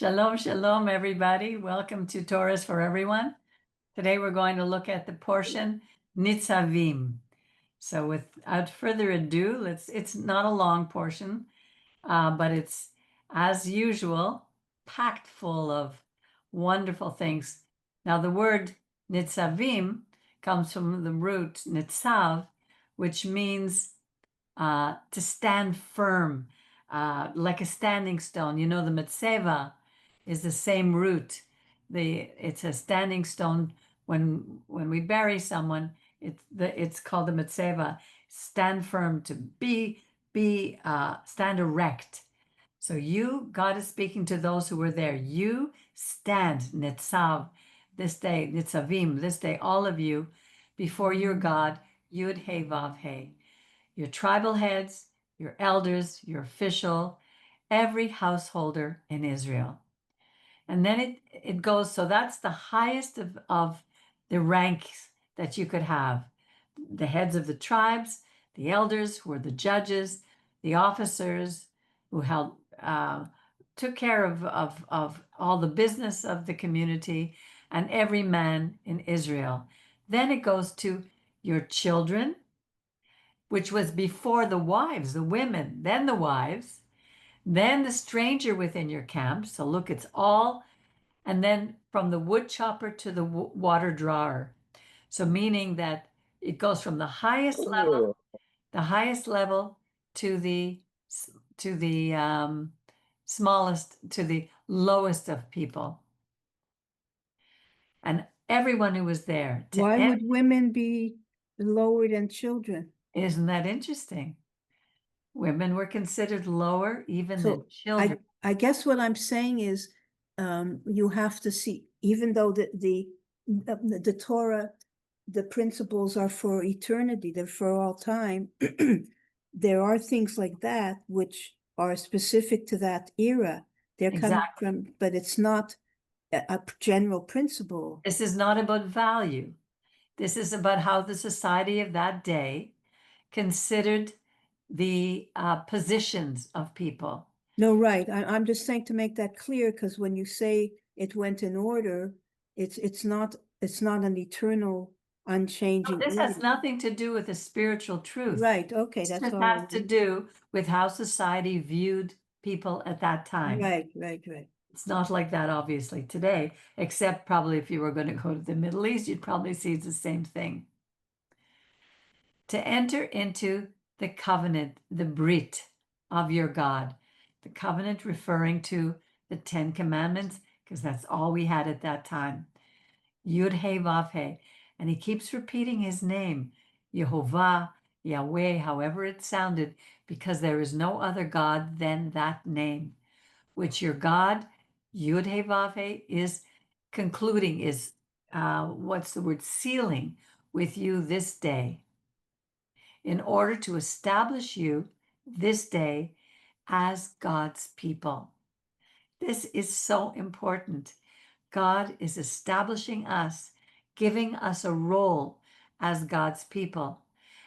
Shalom, shalom, everybody. Welcome to Torahs for Everyone. Today we're going to look at the portion NItzavim. So without further ado, it's not a long portion, but it's, as usual, packed full of wonderful things. Now, the word NItzavim comes from the root nitzav, which means to stand firm, like a standing stone. You know, the mitzvah is the same root. It's a standing stone. When we bury someone, it's called the mitzvah. Stand firm, to stand erect. So God is speaking to those who were there. You stand, nitzav, this day, nitzavim, this day, all of you, before your God, Yud He Vav He, your tribal heads, your elders, your official, every householder in Israel. And then it goes, so that's the highest of the ranks that you could have. The heads of the tribes, the elders who were the judges, the officers who took care of all the business of the community, and every man in Israel. Then it goes to your children, which was before the wives, the women, then the wives, then the stranger within your camp. So look, it's all, and then from the wood chopper to the water drawer. So meaning that it goes from the highest level to the smallest, to the lowest of people, and everyone who was there. Why would women be lower than children? Isn't that interesting? Women were considered lower even than So children. I guess what I'm saying is, you have to see, even though the Torah, the principles are for eternity, they're for all time. There are things like that which are specific to that era. They're coming Exactly. from, but it's not a general principle. This is not about value. This is about how the society of that day considered the positions of people. No, right. I'm just saying to make that clear, because when you say it went in order, it's not an eternal, unchanging This order. has nothing to do with the spiritual truth. Right. Okay, This that's just all. has to do with how society viewed people at that time. Right. It's not like that, obviously, today, except probably if you were going to go to the Middle East, you'd probably see it's the same thing. To enter into the covenant, the Brit of your God. The covenant referring to the Ten Commandments, because that's all we had at that time. Yud He Vav He. And he keeps repeating his name, Yehovah, Yahweh, however it sounded, because there is no other God than that name, which your God, Yud He Vav He, is concluding, is what's the word, sealing with you this day, in order to establish you this day as God's people. This is so important. God is establishing us, giving us a role as God's people.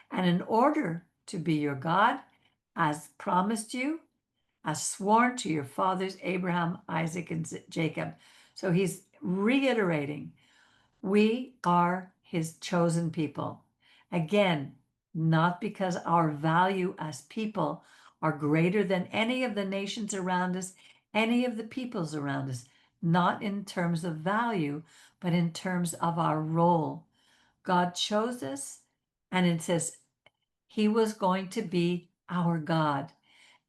And in order to be your God, as promised you, as sworn to your fathers, Abraham, Isaac, and Jacob. So he's reiterating, we are his chosen people. Again, not because our value as people are greater than any of the nations around us, any of the peoples around us, not in terms of value, but in terms of our role. God chose us, and it says he was going to be our God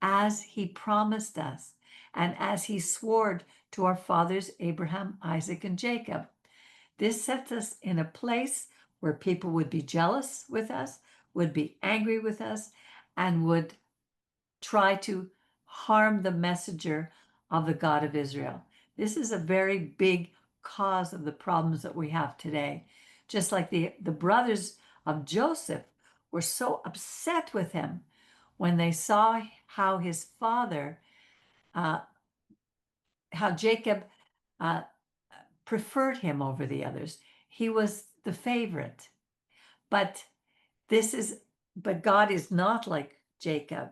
as he promised us and as he swore to our fathers, Abraham, Isaac, and Jacob. This sets us in a place where people would be jealous with us, would be angry with us, and would try to harm the messenger of the God of Israel. This is a very big cause of the problems that we have today. Just like the brothers of Joseph were so upset with him when they saw how his father, uh, how Jacob preferred him over the others. He was the favorite. But but God is not like Jacob.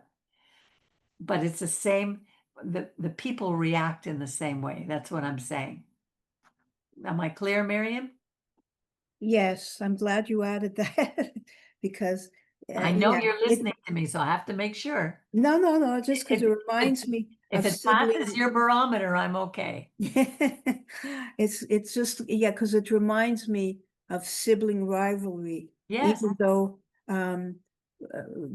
But it's the same. the people react in the same way. That's what I'm saying. Am I clear, Miriam? Yes, I'm glad you added that because I know yeah, you're listening to me, so I have to make sure. no, just because If, it if, reminds me if of it sibling. passes your barometer, I'm okay. It's just, yeah, because it reminds me of sibling rivalry, Yes. even though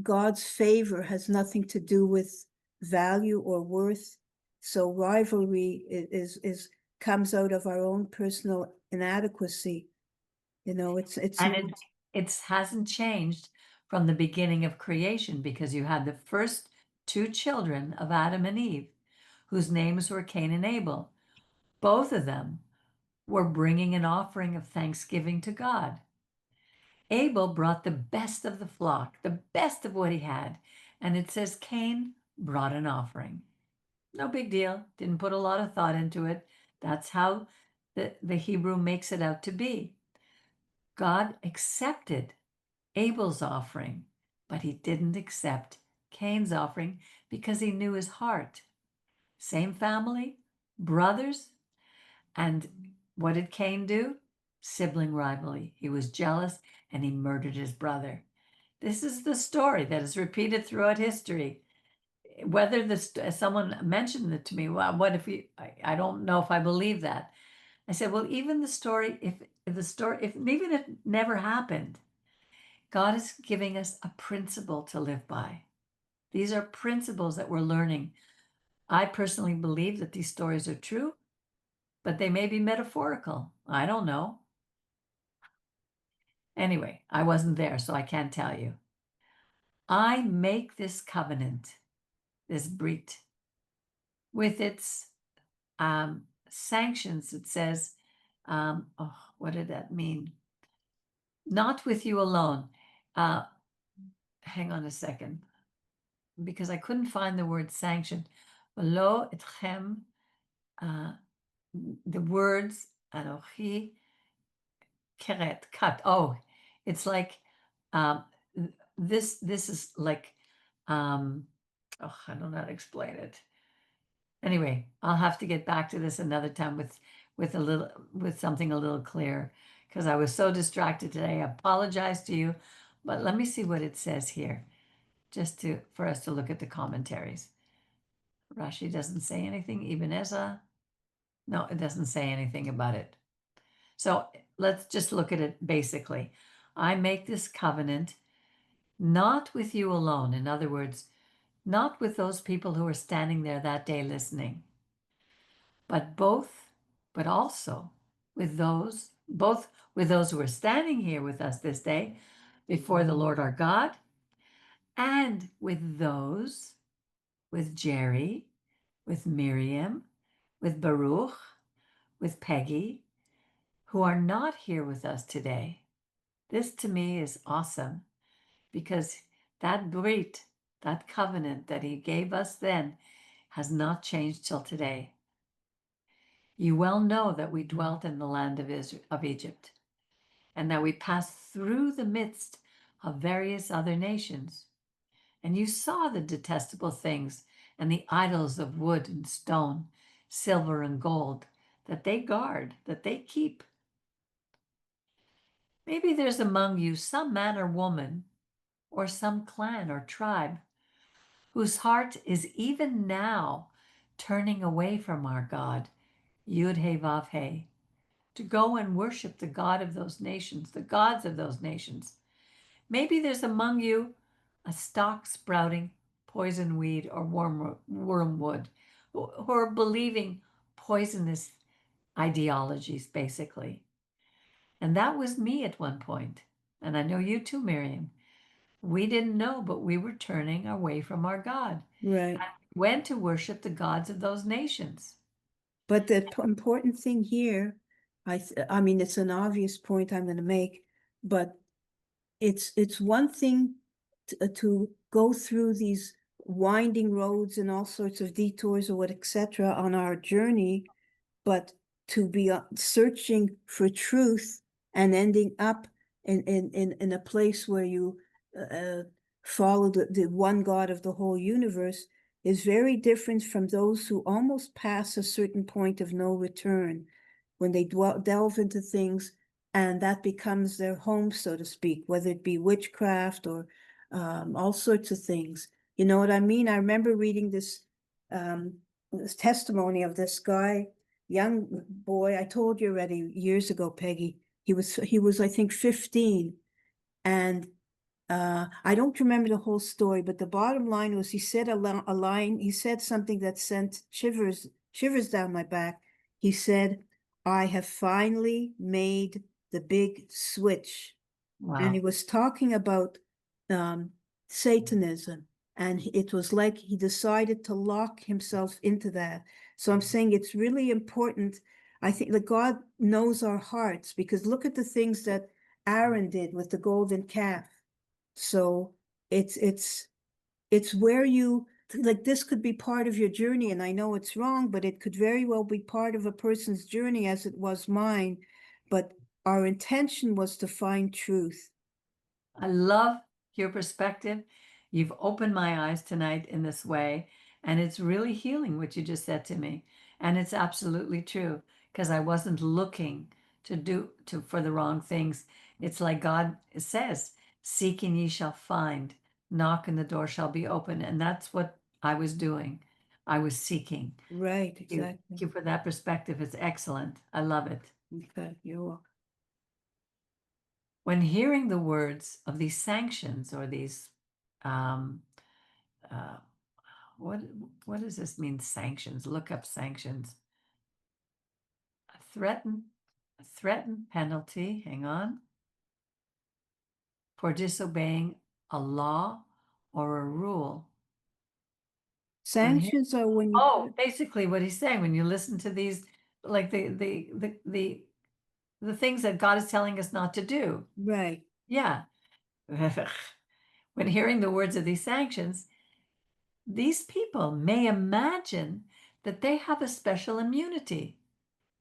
God's favor has nothing to do with value or worth. So rivalry is comes out of our own personal inadequacy. You know, it's And not it hasn't changed from the beginning of creation, because you had the first two children of Adam and Eve, whose names were Cain and Abel. Both of them were bringing an offering of thanksgiving to God. Abel brought the best of the flock, the best of what he had. And it says Cain brought an offering. No big deal. Didn't put a lot of thought into it. That's how the Hebrew makes it out to be. God accepted Abel's offering, but he didn't accept Cain's offering because he knew his heart. Same family, brothers. And what did Cain do? Sibling rivalry. He was jealous and he murdered his brother. This is the story that is repeated throughout history. Whether this someone mentioned it to me, well, what if you? I don't know if I believe that. I said, well, even the story, if the story, if even if it never happened, God is giving us a principle to live by. These are principles that we're learning. I personally believe that these stories are true, but they may be metaphorical. I don't know. Anyway, I wasn't there, so I can't tell you. I make this covenant, this brit, with its sanctions. It says, oh, what did that mean? Not with you alone. Hang on a second, because I couldn't find the word sanction. Lo etchem, the words anochi keret cut. Oh, it's like um, this. This is like oh, I don't know how to explain it. Anyway, I'll have to get back to this another time with something a little clearer, because I was so distracted today. I apologize to you, but let me see what it says here, just to for us to look at the commentaries. Rashi doesn't say anything. Ibn Ezra, no, it doesn't say anything about it. So let's just look at it basically. I make this covenant not with you alone. In other words, not with those people who are standing there that day listening, but also with both with those who are standing here with us this day before the Lord our God, and with Jerry, with Miriam, with Baruch, with Peggy, who are not here with us today. This to me is awesome, because that brit, that covenant that he gave us then, has not changed till today. You well know that we dwelt in the land of Egypt, and that we passed through the midst of various other nations. And you saw the detestable things and the idols of wood and stone, silver and gold, that they guard, that they keep. Maybe there's among you some man or woman, or some clan or tribe, whose heart is even now turning away from our God, Yud He Vav He, to go and worship the God of those nations, the gods of those nations. Maybe there's among you a stalk sprouting poison weed or wormwood, who are believing poisonous ideologies, basically. And that was me at one point. And I know you too, Miriam. We didn't know, but we were turning away from our God. right. Went to worship the gods of those nations. But the important thing here, I mean, it's an obvious point I'm going to make, but it's one thing to go through these winding roads and all sorts of detours or what, etc., on our journey, but to be searching for truth and ending up in a place where you follow the one God of the whole universe. is very different from those who almost pass a certain point of no return when they delve into things and that becomes their home, so to speak, whether it be witchcraft or all sorts of things. You know what I mean? I remember reading this testimony of this guy, young boy. I told you already years ago, Peggy. He was I think 15, and I don't remember the whole story, but the bottom line was he said a line. He said something that sent shivers down my back. He said, "I have finally made the big switch." And he Wow. was talking about Satanism. And it was like he decided to lock himself into that. So I'm saying it's really important. I think that God knows our hearts, because look at the things that Aaron did with the golden calf. So it's where you, like, this could be part of your journey, and I know it's wrong, but it could very well be part of a person's journey as it was mine. But our intention was to find truth. I love your perspective. You've opened my eyes tonight in this way, and it's really healing what you just said to me. And it's absolutely true, because I wasn't looking for the wrong things. It's like God says, seek and ye shall find, knock and the door shall be open. And that's what I was doing. I was seeking. Right, Thank you. exactly. Thank you for that perspective. It's excellent. I love it. Okay, you're welcome. When hearing the words of these sanctions or these, um, uh, what what does this mean? Sanctions. Look up sanctions. A threatened penalty. Hang on. For disobeying a law or a rule. Sanctions are when you Basically what he's saying, when you listen to these, like the things that God is telling us not to do. right, Yeah. When hearing the words of these sanctions, these people may imagine that they have a special immunity,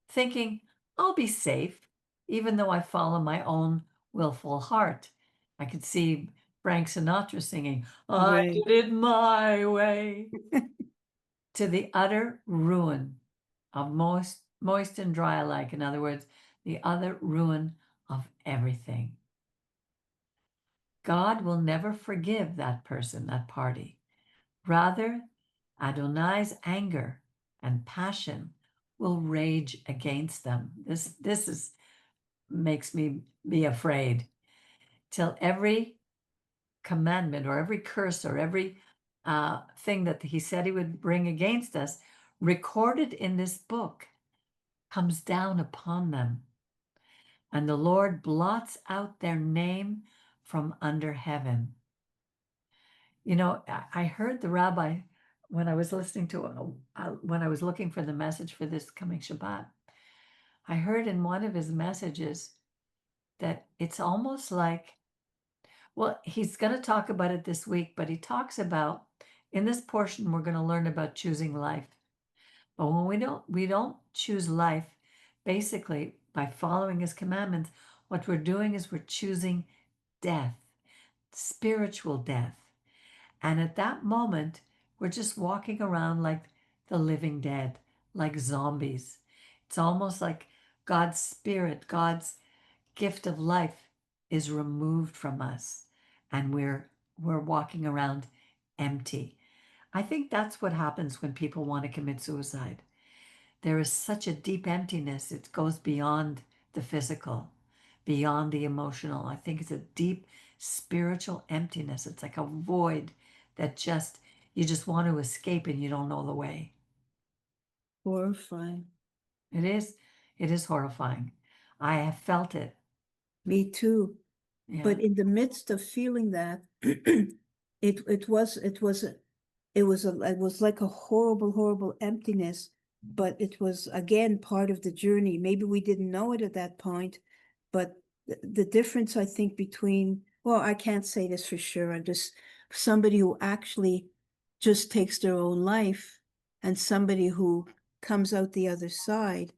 thinking, I'll be safe, even though I follow my own willful heart. I could see Frank Sinatra singing, I right. did it my way, to the utter ruin of moist and dry alike. In other words, the utter ruin of everything. God will never forgive that person, that party. Rather, Adonai's anger and passion will rage against them. This is makes me be afraid, till every commandment or every curse or every thing that he said he would bring against us, recorded in this book, comes down upon them. And the Lord blots out their name from under heaven. You know, I heard the rabbi when I was listening to, when I was looking for the message for this coming Shabbat, I heard in one of his messages that it's almost like, well, he's going to talk about it this week, but he talks about, in this portion, we're going to learn about choosing life. But when we don't choose life, basically by following his commandments, what we're doing is we're choosing death, spiritual death. And at that moment, we're just walking around like the living dead, like zombies. It's almost like God's spirit, God's gift of life is removed from us, and we're walking around empty. I think that's what happens when people want to commit suicide. There is such a deep emptiness. It goes beyond the physical, beyond the emotional. I think it's a deep spiritual emptiness. It's like a void that you just want to escape and you don't know the way. Horrifying. It is horrifying. I have felt it. Me too. Yeah. But in the midst of feeling that, it was like a horrible emptiness, but it was again part of the journey. Maybe we didn't know it at that point, but the difference I think between, well, I can't say this for sure. I'm just somebody who actually just takes their own life and somebody who comes out the other side.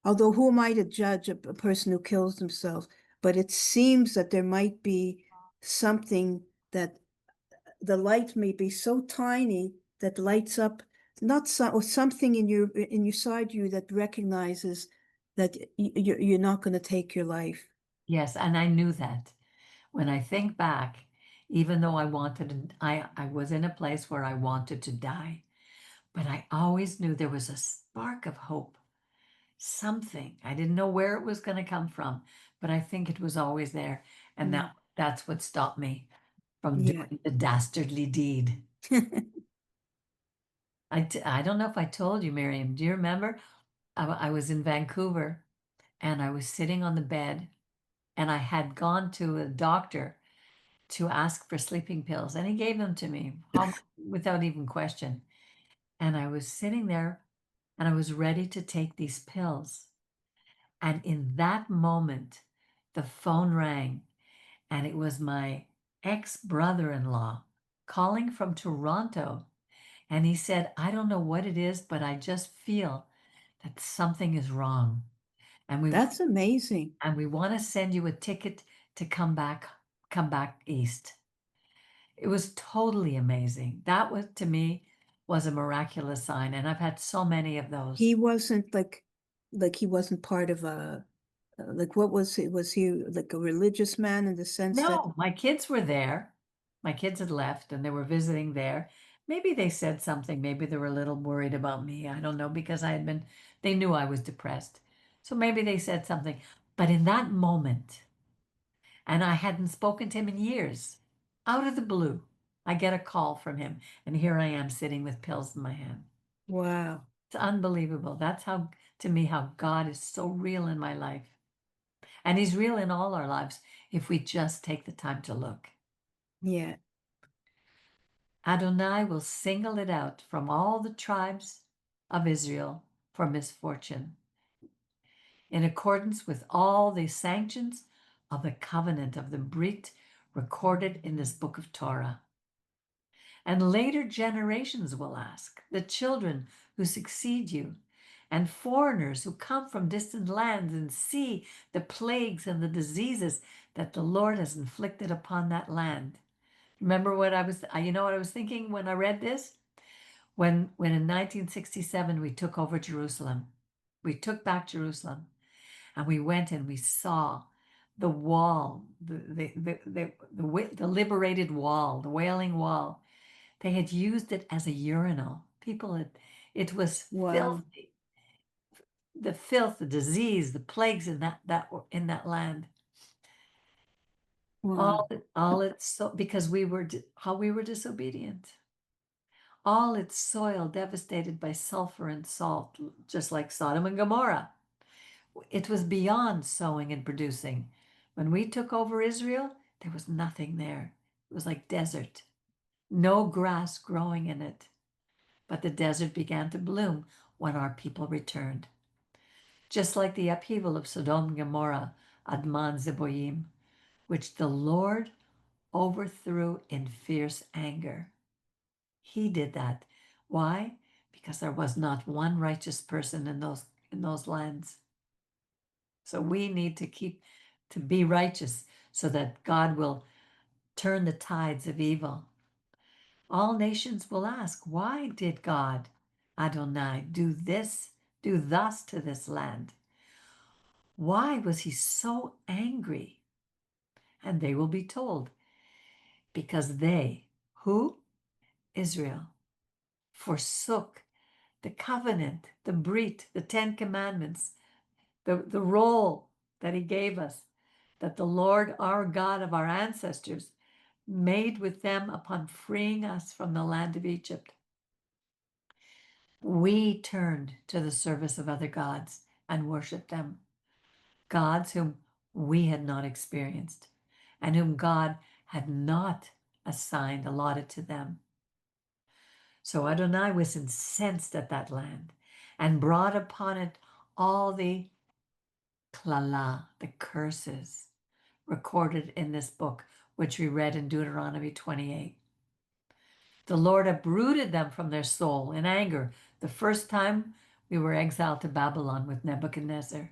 Although who am I to judge a person who kills themselves? But it seems that there might be something that the light may be so tiny that lights up, not or something in your inside you that recognizes that you're not going to take your life. Yes, and I knew that. When I think back, even though I was in a place where I wanted to die, but I always knew there was a spark of hope, something. I didn't know where it was going to come from, but I think it was always there. And Mm. that's what stopped me from Yeah. doing the dastardly deed. I don't know if I told you, Miriam. Do you remember? I was in Vancouver and I was sitting on the bed and I had gone to a doctor to ask for sleeping pills, and he gave them to me without even question. And I was sitting there and I was ready to take these pills. And in that moment, the phone rang, and it was my ex brother in law calling from Toronto. And he said, I don't know what it is, but I just feel that something is wrong. And That's amazing. we want to send you a ticket to come back east. It was totally amazing. That was, to me, was a miraculous sign, and I've had so many of those. He wasn't like he wasn't part of a like what was he? Was he like a religious man in the sense that No, my kids were there. My kids had left and they were visiting there. Maybe they said something. Maybe they were a little worried about me. I don't know, because they knew I was depressed. So maybe they said something. But in that moment, and I hadn't spoken to him in years, out of the blue, I get a call from him, and here I am sitting with pills in my hand. wow, It's unbelievable. That's how, to me, how God is so real in my life. And He's real in all our lives if we just take the time to look. yeah, Adonai will single it out from all the tribes of Israel for misfortune, in accordance with all the sanctions of the covenant of the Brit recorded in this book of Torah. And later generations will ask, the children who succeed you, and foreigners who come from distant lands and see the plagues and the diseases that the Lord has inflicted upon that land. Remember what you know what I was thinking when I read this? When in 1967 we took over Jerusalem, we took back Jerusalem, and we went and we saw the wall, the liberated wall, the Wailing Wall. They had used it as a urinal. It was wow, filthy. The filth, the disease, the plagues in that land. wow, All it's so because how we were disobedient. All its soil devastated by sulfur and salt, just like Sodom and Gomorrah. It was beyond sowing and producing. When we took over Israel, there was nothing there. It was like desert, no grass growing in it. But the desert began to bloom when our people returned. Just like the upheaval of Sodom and Gomorrah, Adman Zeboyim, which the Lord overthrew in fierce anger. He did that. Why? Because there was not one righteous person in those lands. So we need to be righteous so that God will turn the tides of evil. All nations will ask, why did God, Adonai, do thus to this land? Why was he so angry? And they will be told, because they, who? Israel, forsook the covenant, the Brit, the Ten Commandments, the role that he gave us, that the Lord our God of our ancestors made with them upon freeing us from the land of Egypt. We turned to the service of other gods and worshiped them, gods whom we had not experienced and whom God had not allotted to them. So Adonai was incensed at that land and brought upon it all the klala, the curses recorded in this book, which we read in Deuteronomy 28. The Lord uprooted them from their soul in anger the first time we were exiled to Babylon with Nebuchadnezzar.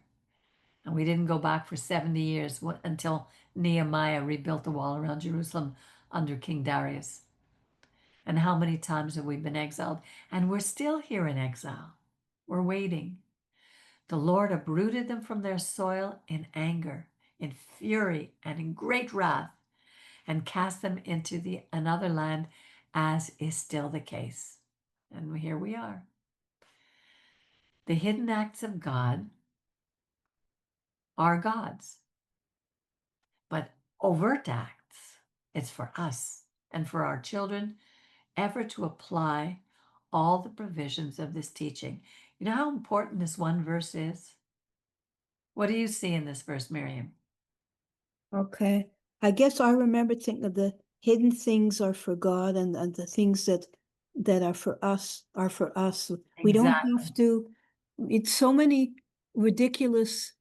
And we didn't go back for 70 years until Nehemiah rebuilt the wall around Jerusalem under King Darius. And how many times have we been exiled? And we're still here in exile. We're waiting. The Lord uprooted them from their soil in anger, in fury, and in great wrath, and cast them into another land, as is still the case. And here we are. The hidden acts of God are God's, but overt acts, it's for us and for our children ever to apply all the provisions of this teaching. You know how important this one verse is? What do you see in this verse, Miriam? Okay. I guess I remember thinking of the hidden things are for God, and the things that are for us are for us. We don't Exactly. have to, it's so many ridiculous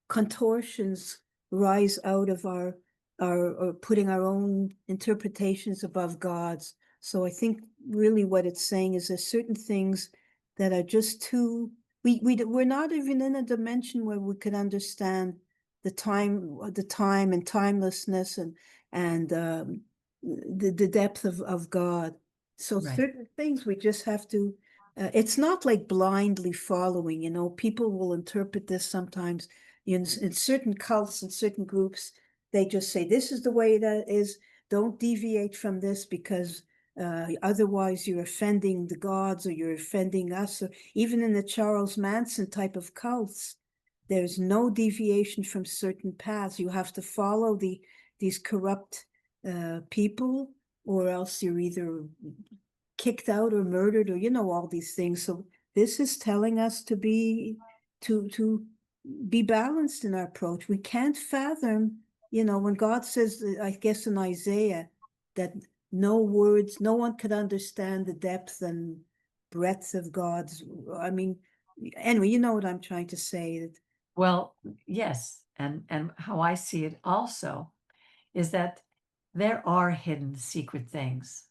contortions rise out of our or putting our own interpretations above God's. So I think really what it's saying is there's certain things that are just too, we're not even in a dimension where we could understand the time and timelessness and the depth of God. So Right. certain things we just have to. It's not like blindly following. You know, people will interpret this sometimes in certain cults and certain groups. They just say this is the way that is. Don't deviate from this because otherwise you're offending the gods or you're offending us. Or even in the Charles Manson type of cults, there's no deviation from certain paths. You have to follow these corrupt people, or else you're either kicked out or murdered, or all these things. So this is telling us to be balanced in our approach. We can't fathom, when God says, I guess in Isaiah, that no one could understand the depth and breadth of God's. I mean, anyway, you know what I'm trying to say. Well, yes, and how I see it also is that there are hidden secret things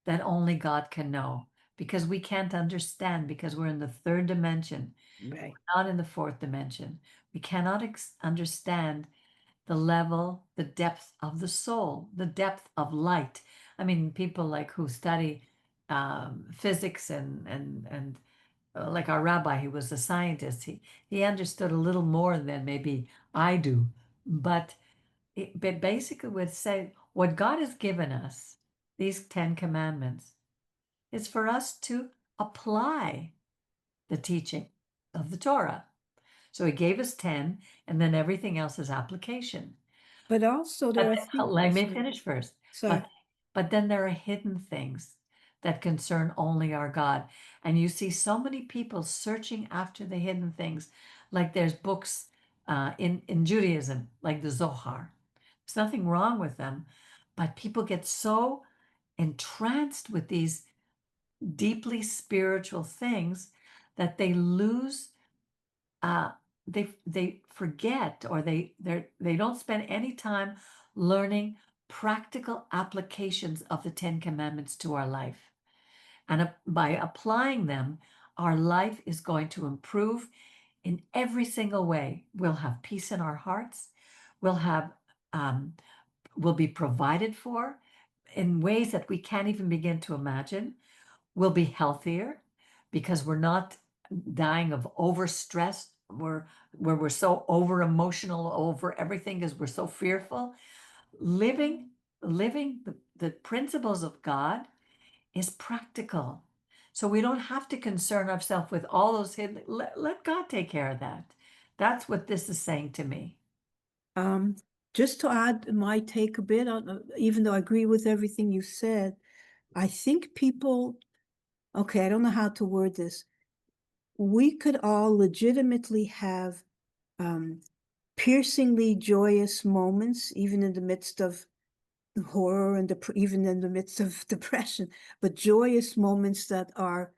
that only God can know because we can't understand because we're in the third dimension, Right. not in the fourth dimension. We cannot understand the level, the depth of the soul, the depth of light. I mean, people like who study physics and like our rabbi, he was a scientist. He understood a little more than maybe I do, but but basically would say what God has given us, these 10 commandments, is for us to apply the teaching of the Torah. So he gave us 10, and then everything else is application. But also there are things. Let me finish first. Sorry. But then there are hidden things that concern only our God. And you see so many people searching after the hidden things. Like there's books in Judaism, like the Zohar. There's nothing wrong with them, but people get so entranced with these deeply spiritual things that they lose they forget or they don't spend any time learning practical applications of the 10 commandments to our life, and by applying them our life is going to improve in every single way. We'll have peace in our hearts, we'll have um, we'll be provided for in ways that we can't even begin to imagine. We'll be healthier because we're not dying of overstress. Where we're so over emotional over everything because we're so fearful. Living the principles of God is practical. So we don't have to concern ourselves with all those hidden. Let God take care of that. That's what this is saying to me. Um, just to add my take a bit on, even though I agree with everything you said, I think people, okay, I don't know how to word this. We could all legitimately have piercingly joyous moments, even in the midst of horror and even in the midst of depression, but joyous moments that are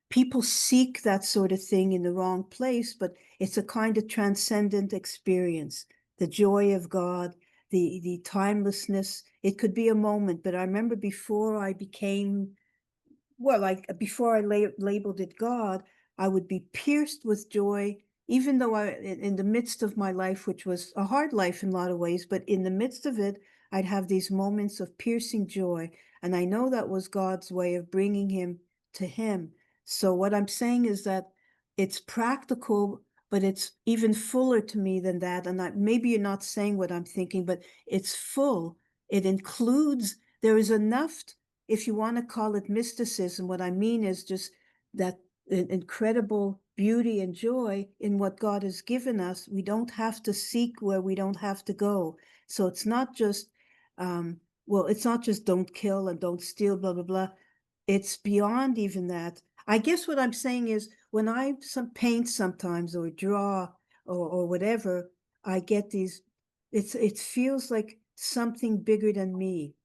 people seek that sort of thing in the wrong place, but it's a kind of transcendent experience. The joy of God, the timelessness. It could be a moment, but I remember before I became, well, like before I labeled it God, I would be pierced with joy, even though in the midst of my life, which was a hard life in a lot of ways, but in the midst of it, I'd have these moments of piercing joy. And I know that was God's way of bringing him to him. So what I'm saying is that it's practical, but it's even fuller to me than that. And maybe you're not saying what I'm thinking, but it's full. It includes, there is enough, if you want to call it mysticism, what I mean is just that incredible beauty and joy in what God has given us. We don't have to seek where we don't have to go. So it's not just, it's not just don't kill and don't steal, blah, blah, blah. It's beyond even that. I guess what I'm saying is when I paint sometimes or draw or whatever, I get these, it feels like something bigger than me.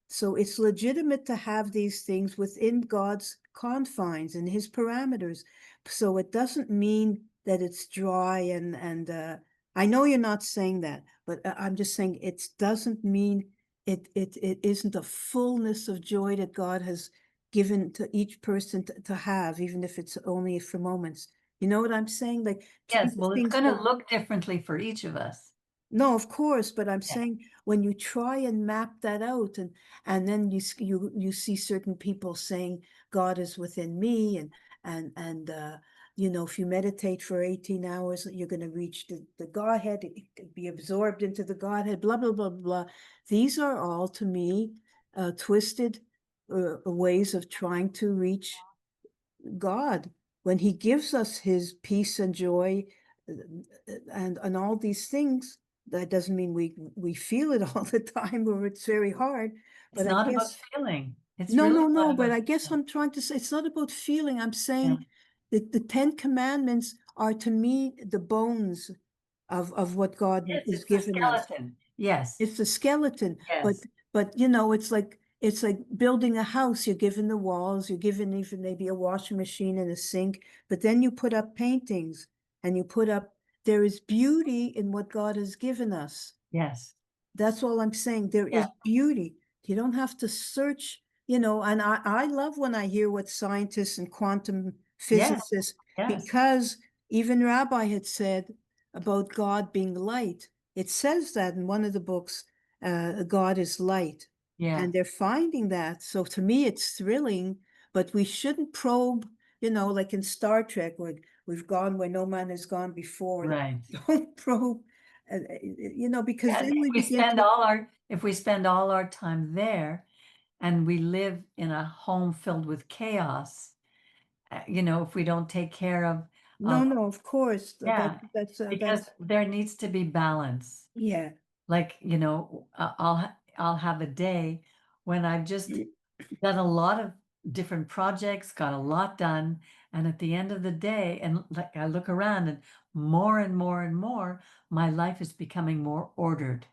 So it's legitimate to have these things within God's confines and his parameters. So it doesn't mean that it's dry and I know you're not saying that, but I'm just saying it doesn't mean it isn't a fullness of joy that God has given to each person to have, even if it's only for moments. You know what I'm saying? Like Yes, well, it's things going to don't. look differently for each of us. No, of course, but I'm Yeah. saying when you try and map that out and then you see certain people saying God is within me and you know, if you meditate for 18 hours, you're going to reach the Godhead, be absorbed into the Godhead, blah, blah, blah, blah. These are all to me twisted ways of trying to reach God when he gives us his peace and joy and all these things. That doesn't mean we feel it all the time or it's very hard. It's But I not about guess feeling. It's no, really no, not no. But about I guess feeling. I'm trying to say it's not about feeling. I'm Yeah. saying that the Ten Commandments are to me the bones of what God Yes, is it's the given us. skeleton. Yes, It's the skeleton, but yes, you know, it's like building a house. You're given the walls, you're given even maybe a washing machine and a sink, but then you put up paintings and you put up, there is beauty in what God has given us. yes. That's all I'm saying. There Yeah, is beauty. You don't have to search, you know, and I love when I hear what scientists and quantum yes, physicists, yes. because even Rabbi had said about God being light. It says that in one of the books, God is light. Yeah. And they're finding that. So to me, it's thrilling, but we shouldn't probe, you know, like in Star Trek, where we've gone where no man has gone before. Right. Don't probe, you know, because Yeah, then we begin to. if we spend all our time there and we live in a home filled with chaos, you know, if we don't take care No, of, no, of course, yeah, because that's, there needs to be balance. yeah. Like, you know, I'll have a day when I've just done a lot of different projects, got a lot done, and at the end of the day, and like I look around and more and more and more, my life is becoming more ordered.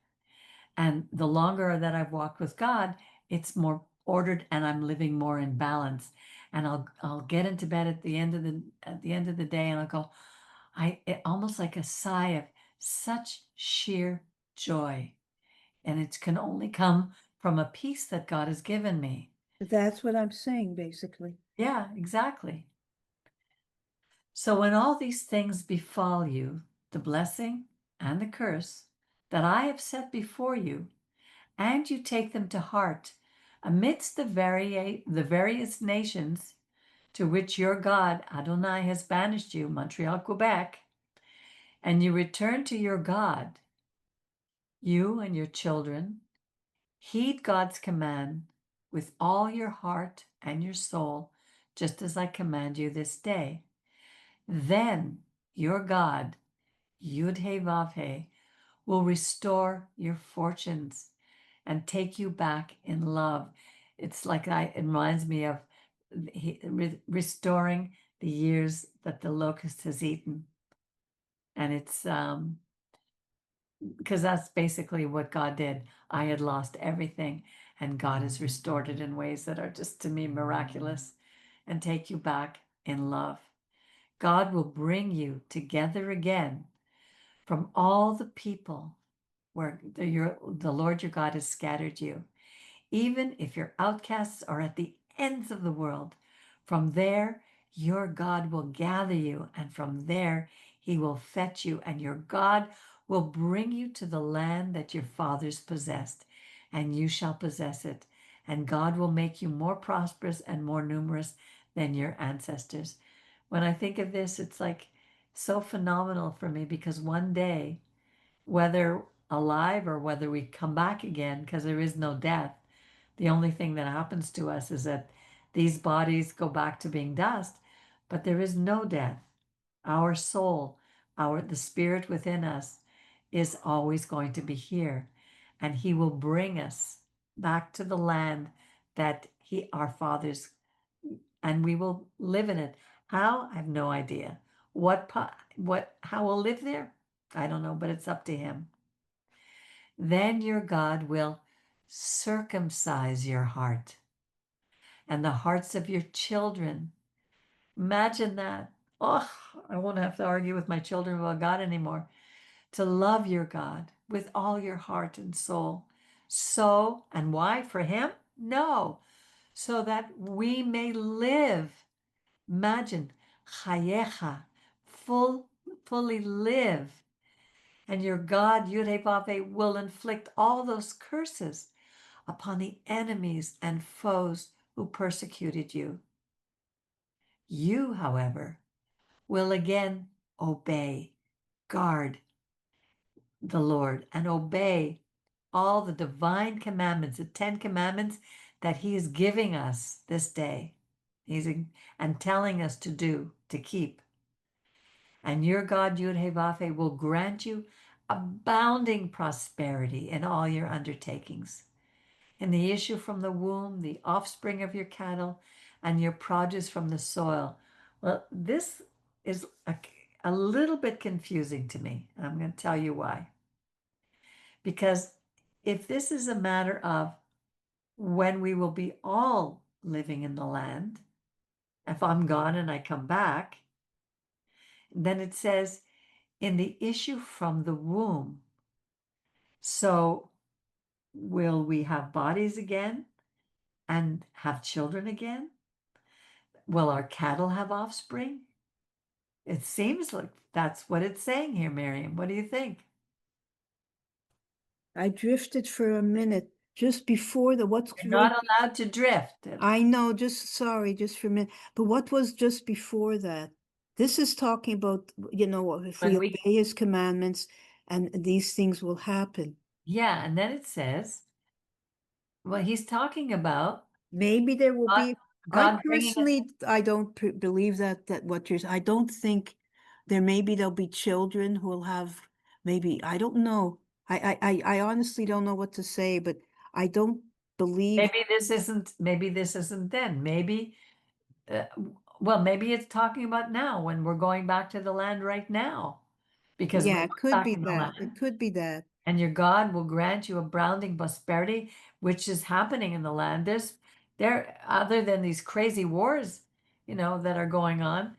And the longer that I've walked with God, it's more ordered and I'm living more in balance. And I'll get into bed at the end of the day and I'll go, almost like a sigh of such sheer joy. And it can only come from a peace that God has given me. That's what I'm saying, basically. Yeah, exactly. So when all these things befall you, the blessing and the curse that I have set before you, and you take them to heart amidst the various nations to which your God Adonai has banished you, Montreal, Quebec, and you return to your God, you and your children, heed God's command with all your heart and your soul, just as I command you this day. Then your God, Yud He Vav He, will restore your fortunes and take you back in love. It's like it reminds me of restoring the years that the locust has eaten. And it's because that's basically what God did. I had lost everything, and God has restored it in ways that are just to me miraculous and take you back in love. God will bring you together again from all the people where the Lord your God has scattered you. Even if your outcasts are at the ends of the world, from there your God will gather you, and from there he will fetch you, and your God will bring you to the land that your fathers possessed, and you shall possess it, and God will make you more prosperous and more numerous than your ancestors. When I think of this, it's like so phenomenal for me because one day, whether alive or whether we come back again, because there is no death, the only thing that happens to us is that these bodies go back to being dust, but there is no death. Our soul, the spirit within us is always going to be here, and he will bring us back to the land that our fathers, and we will live in it. How? I have no idea. How we'll live there? I don't know, but it's up to him. Then your God will circumcise your heart and the hearts of your children. Imagine that. Oh, I won't have to argue with my children about God anymore. To love your God with all your heart and soul. So, and why? For him? No. So that we may live. Imagine, chayecha, fully live. And your God, Yud-Heh-Vav-Heh, will inflict all those curses upon the enemies and foes who persecuted you. You, however, will again obey, guard the Lord, and obey all the divine commandments, the 10 commandments that he is giving us this day. And telling us to do, to keep. And your God, Yud-Heh-Vav-Heh, will grant you abounding prosperity in all your undertakings, in the issue from the womb, the offspring of your cattle, and your produce from the soil. Well, this is a little bit confusing to me. I'm going to tell you why. Because if this is a matter of when we will be all living in the land, if I'm gone and I come back, then it says in the issue from the womb. So will we have bodies again and have children again? Will our cattle have offspring? It seems like that's what it's saying here, Miriam. What do you think? I drifted for a minute just before what's You're right. not allowed to drift. I know, sorry, just for a minute. But what was just before that? This is talking about, if we obey his commandments and these things will happen. Yeah, and then it says, well, he's talking about maybe there will be. God I personally, I don't believe that what you're. I don't think there'll be children who will have. Maybe I don't know. I honestly don't know what to say, but I don't believe. Maybe this isn't then. Maybe, well, maybe it's talking about now when we're going back to the land right now, because Yeah, we're it could back be in the that. land. It could be that. And your God will grant you abounding prosperity, which is happening in the land. Other than these crazy wars, that are going on,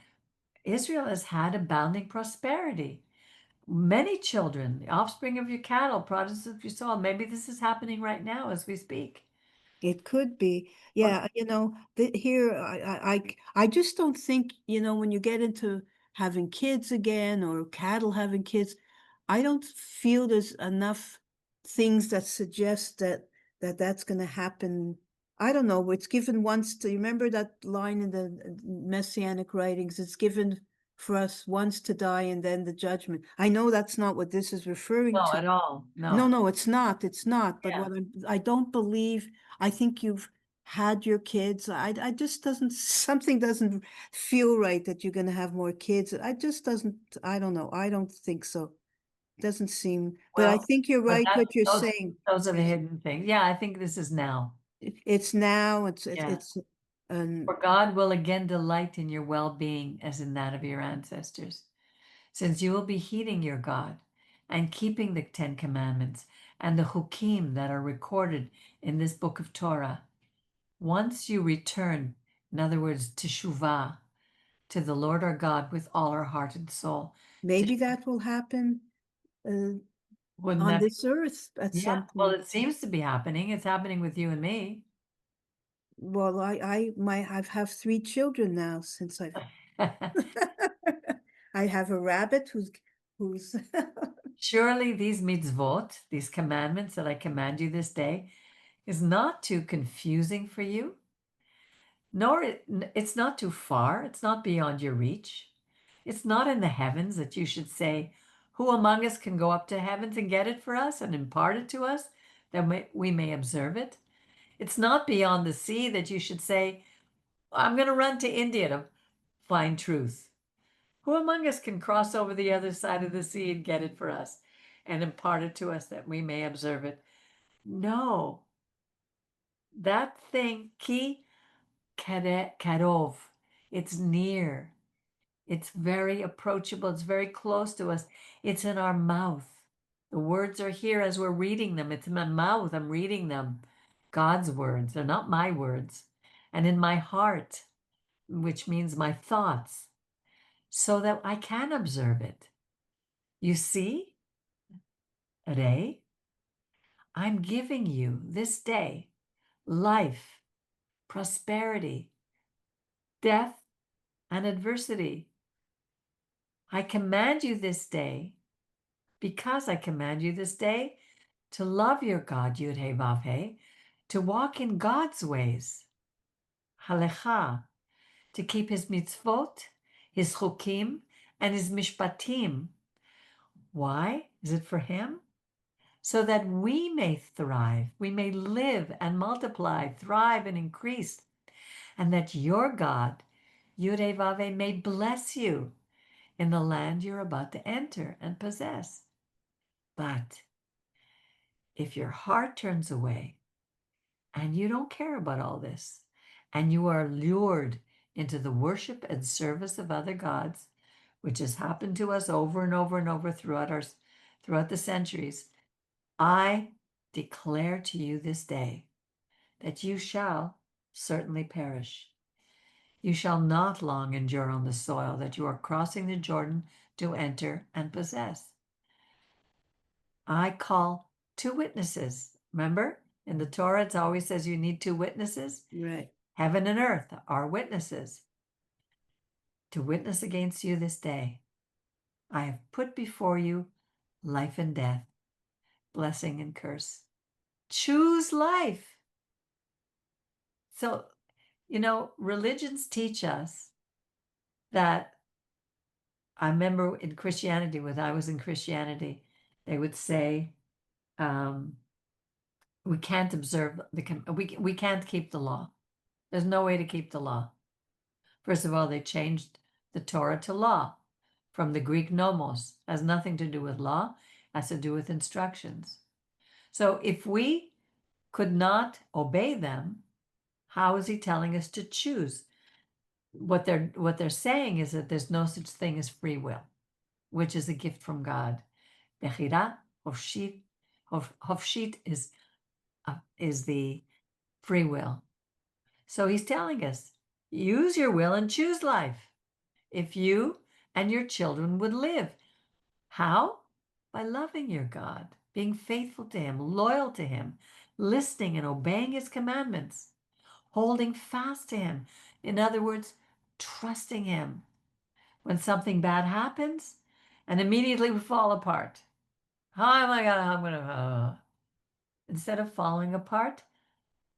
Israel has had abounding prosperity. Many children, the offspring of your cattle, produce of your soil. Maybe this is happening right now as we speak. It could be. Yeah, here I just don't think, when you get into having kids again or cattle having kids, I don't feel there's enough things that suggest that's going to happen. I don't know. It's given once to, remember that line in the Messianic writings, it's given for us once to die and then the judgment. I know that's not what this is referring No, to. at all. No, No. it's not. It's not. But Yeah. I don't believe, I think you've had your kids. I just something doesn't feel right that you're going to have more kids. I just doesn't, I don't know. I don't think so. Doesn't seem, but I Well, think you're but right what you're saying. those are the hidden things. Yeah, I think this is now. It's now, Yeah. it's, um, For God will again delight in your well-being as in that of your ancestors, since you will be heeding your God and keeping the 10 commandments and the hukim that are recorded in this book of Torah. Once you return, in other words, teshuvah, to the Lord our God with all our heart and soul. maybe that will happen Wouldn't on that this earth at Yeah, some well, point. it seems to be happening. It's happening with you and me. Well, I've have 3 children now since I've I have a rabbit who's Surely these mitzvot, these commandments that I command you this day, is not too confusing for you, nor it's not too far. It's not beyond your reach. It's not in the heavens that you should say, who among us can go up to heavens and get it for us and impart it to us that we may observe it? It's not beyond the sea that you should say, I'm going to run to India to find truth. Who among us can cross over the other side of the sea and get it for us and impart it to us that we may observe it? No, that thing, ki karov, it's near. It's very approachable. It's very close to us. It's in our mouth. The words are here as we're reading them. It's in my mouth. I'm reading them. God's words. They're not my words. And in my heart, which means my thoughts, so that I can observe it. You see, Ray, I'm giving you this day life, prosperity, death, and adversity. I command you this day, because I command you this day, to love your God, Yud He Vav He, to walk in God's ways, Halecha, to keep his mitzvot, his chukim, and his mishpatim. Why? Is it for him? So that we may thrive, we may live and multiply, thrive and increase, and that your God, Yud He Vav He, may bless you in the land you're about to enter and possess. But if your heart turns away and you don't care about all this, and you are lured into the worship and service of other gods, which has happened to us over and over and over throughout the centuries, I declare to you this day that you shall certainly perish. You shall not long endure on the soil that you are crossing the Jordan to enter and possess. I call 2 witnesses. Remember, in the Torah, it always says you need 2 witnesses. Right. Heaven and earth are witnesses to witness against you this day. I have put before you life and death, blessing and curse. Choose life. So, religions teach us that. I remember in Christianity, when I was in Christianity, they would say, we can't observe we can't keep the law. There's no way to keep the law. First of all, they changed the Torah to law from the Greek nomos. Has nothing to do with law, has to do with instructions. So if we could not obey them, how is he telling us to choose? What they're saying is that there's no such thing as free will, which is a gift from God. Bechira, hofshit is the free will. So he's telling us, use your will and choose life. If you and your children would live. How? By loving your God, being faithful to him, loyal to him, listening and obeying his commandments, holding fast to him. In other words, trusting him. When something bad happens, and immediately we fall apart. Oh my God, I'm going to. Instead of falling apart,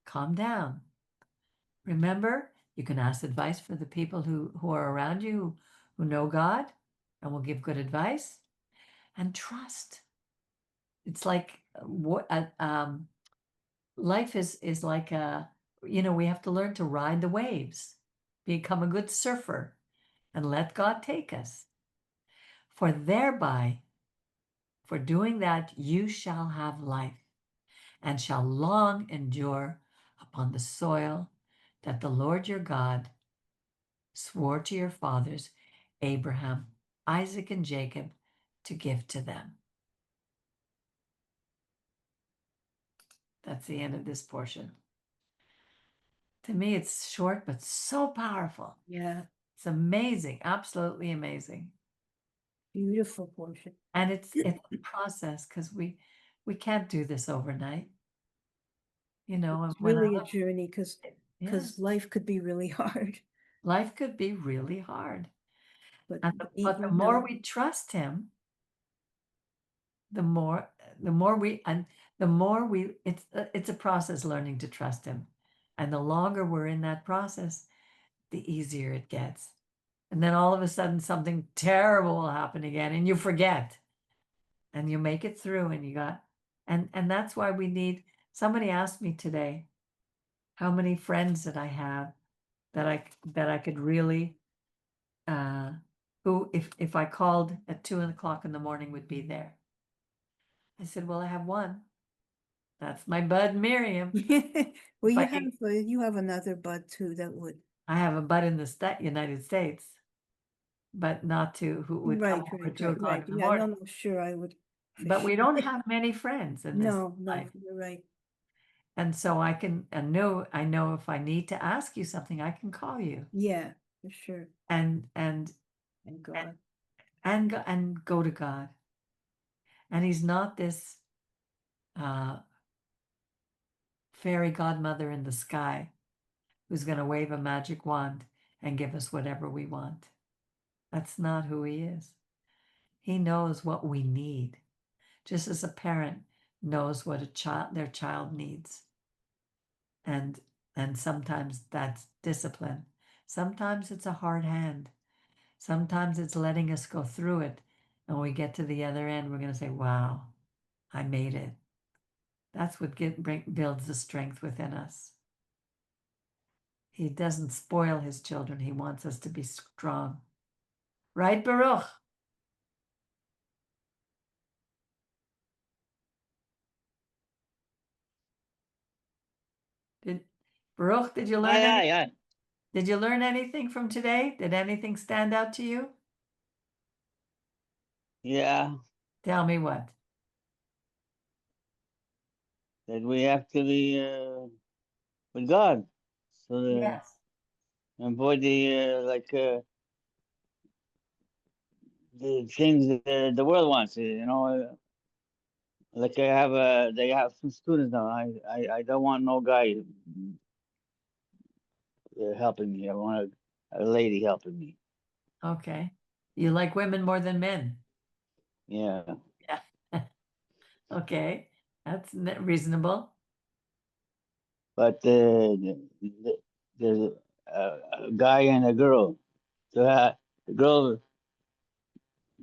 calm down. Remember, you can ask advice for the people who are around you, who know God and will give good advice, and trust. It's like life is like we have to learn to ride the waves, become a good surfer, and let God take us. For doing that, you shall have life and shall long endure upon the soil that the Lord your God swore to your fathers, Abraham, Isaac, and Jacob, to give to them. That's the end of this portion. To me, it's short, but so powerful. Yeah. It's amazing, absolutely amazing. Beautiful portion. And it's a process, because we can't do this overnight. It's really a journey, because life could be really hard. Life could be really hard. But the more we trust him, the more we, and the more it's a process learning to trust him. And the longer we're in that process, the easier it gets. And then all of a sudden something terrible will happen again and you forget. And you make it through and you got and that's why we need somebody asked me today how many friends that I have that I could really who if I called at 2 o'clock in the morning would be there. I said, well, I have one. That's my bud Miriam. Well, If I could- you have another bud too that would. I have a bud in the United States, but not to who would come Right, over right, 2 o'clock right. in the Yeah, no, morning. no, sure, I would. for But we sure. don't have many friends in this No, no, life. you're right. And so I know if I need to ask you something, I can call you Yeah, for sure. and Thank God. go to God. And he's not this fairy godmother in the sky who's going to wave a magic wand and give us whatever we want. That's not who he is. He knows what we need, just as a parent knows what their child needs. And sometimes that's discipline. Sometimes it's a hard hand. Sometimes it's letting us go through it. And when we get to the other end, we're going to say, wow, I made it. That's what builds the strength within us. He doesn't spoil his children. He wants us to be strong. Right, Baruch? Baruch, did you learn Yeah. Did you learn anything from today? Did anything stand out to you? Yeah. Tell me what. That we have to be with God. So Yes. avoid the things that the world wants. Like they have some students now. I don't want no guy helping me. I want a lady helping me. Okay. You like women more than men? Yeah. Yeah. Okay. That's reasonable. But there's a guy and a girl. So the girl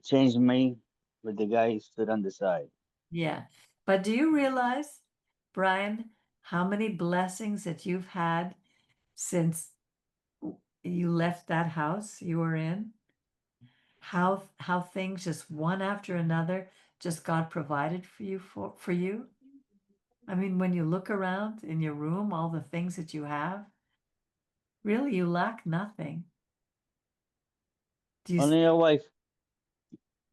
changed me, but the guy stood on the side. Yeah. But do you realize, Brian, how many blessings that you've had since you left that house you were in? How things just one after another just God provided for you? I mean, when you look around in your room, all the things that you have, really you lack nothing. Do you Only a wife.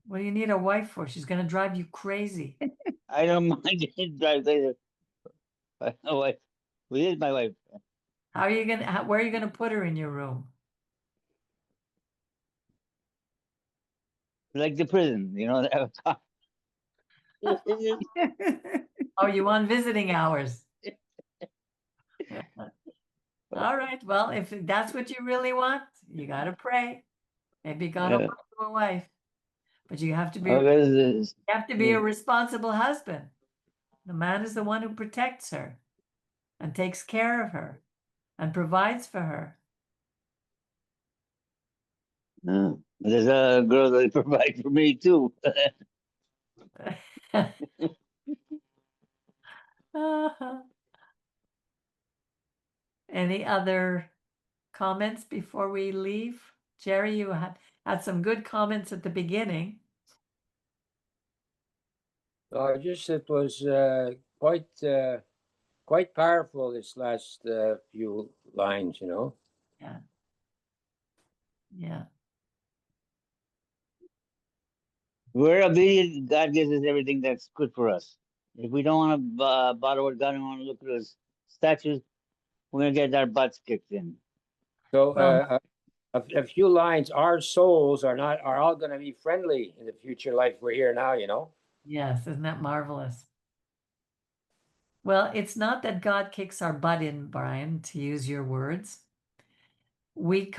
what do you need a wife for? She's going to drive you crazy. I don't mind getting drive later. My wife. Who is my wife? How are you going to where are you going to put her in your room? Like the prison, they have a cop. Oh, you want visiting hours? All right. Well, if that's what you really want, you got to pray. Maybe God will Yeah. put you a wife, but you have to be Oh, a responsible husband. The man is the one who protects her and takes care of her and provides for her. there's a girl that provides for me too. Any other comments before we leave? Jerry, you had some good comments at the beginning. It was quite powerful this last few lines, Yeah. Yeah. We're obedient. God gives us everything that's good for us. If we don't want to bother with God and want to look at those statues, we're gonna get our butts kicked in. So Well, a few lines. Our souls are all going to be friendly in the future life. We're here now. yes, isn't that marvelous? Well, it's not that God kicks our butt in, Brian, to use your words. We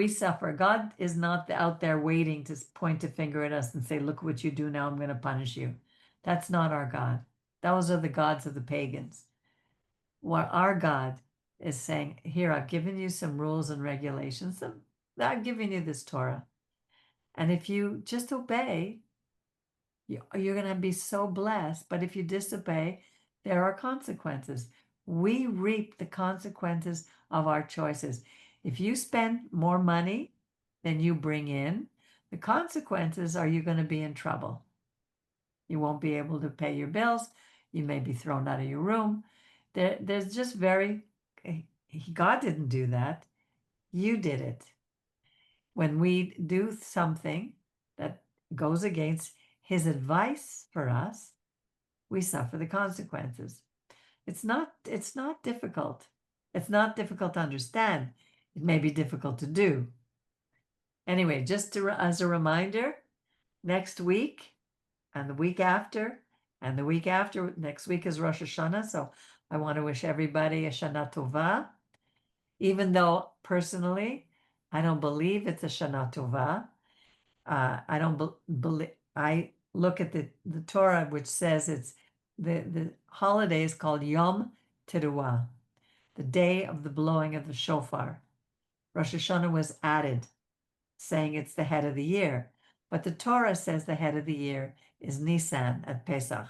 suffer. God is not out there waiting to point a finger at us and say, look what you do now, I'm going to punish you. That's not our God. Those are the gods of the pagans. What our God is saying, here, I've given you some rules and regulations. I've given you this Torah. And if you just obey, you're going to be so blessed. But if you disobey, there are consequences. We reap the consequences of our choices. If you spend more money than you bring in, the consequences are you're going to be in trouble. You won't be able to pay your bills. You may be thrown out of your room. There's just God didn't do that. You did it. When we do something that goes against his advice for us, we suffer the consequences. It's not difficult. It's not difficult to understand. It may be difficult to do. Anyway, just as a reminder, next week and the week after and the week after, next week is Rosh Hashanah. So I want to wish everybody a Shana Tova, even though personally, I don't believe it's a Shana Tova. I don't believe, I look at the Torah, which says it's the holiday is called Yom Teruah, the day of the blowing of the shofar. Rosh Hashanah was added, saying it's the head of the year. But the Torah says the head of the year is Nisan at Pesach.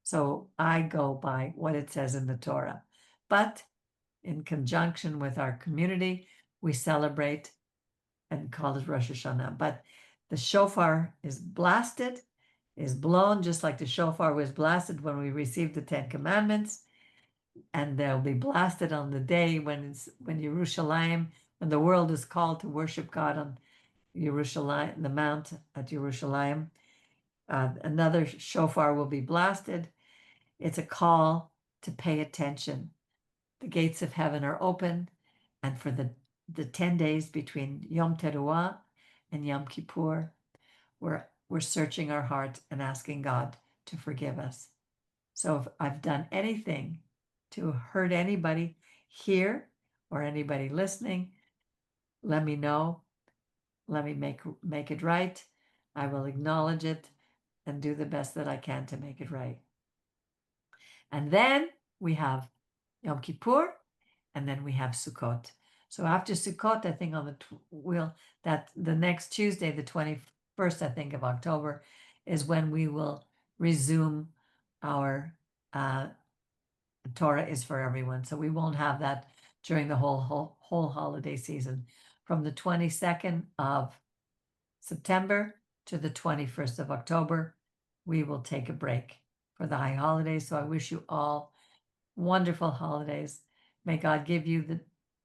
So I go by what it says in the Torah. But in conjunction with our community, we celebrate and call it Rosh Hashanah. But the shofar is blasted, is blown, just like the shofar was blasted when we received the Ten Commandments. And they'll be blasted on the day when Yerushalayim, when the world is called to worship God on Yerushalayim, the mount at Yerushalayim. Another shofar will be blasted. It's a call to pay attention. The gates of heaven are open, and for the 10 days between Yom Teruah and Yom Kippur, we're searching our heart and asking God to forgive us. So if I've done anything to hurt anybody here or anybody listening, let me know. Let me make it right. I will acknowledge it and do the best that I can to make it right. And then we have Yom Kippur, and then we have Sukkot. So after Sukkot, I think on the next Tuesday, the 21st, I think, of October, is when we will resume our Torah is for everyone. So we won't have that during the whole holiday season. From the 22nd of September to the 21st of October, we will take a break for the high holidays. So I wish you all wonderful holidays. May God give you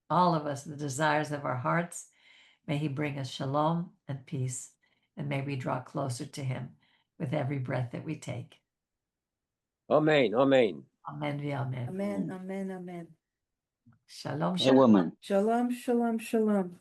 all of us the desires of our hearts. May he bring us shalom and peace, and may we draw closer to him with every breath that we take. Amen. Amen. Amen v'amen. Amen, amen, amen. Shalom, A shalom. woman. Shalom, shalom, shalom.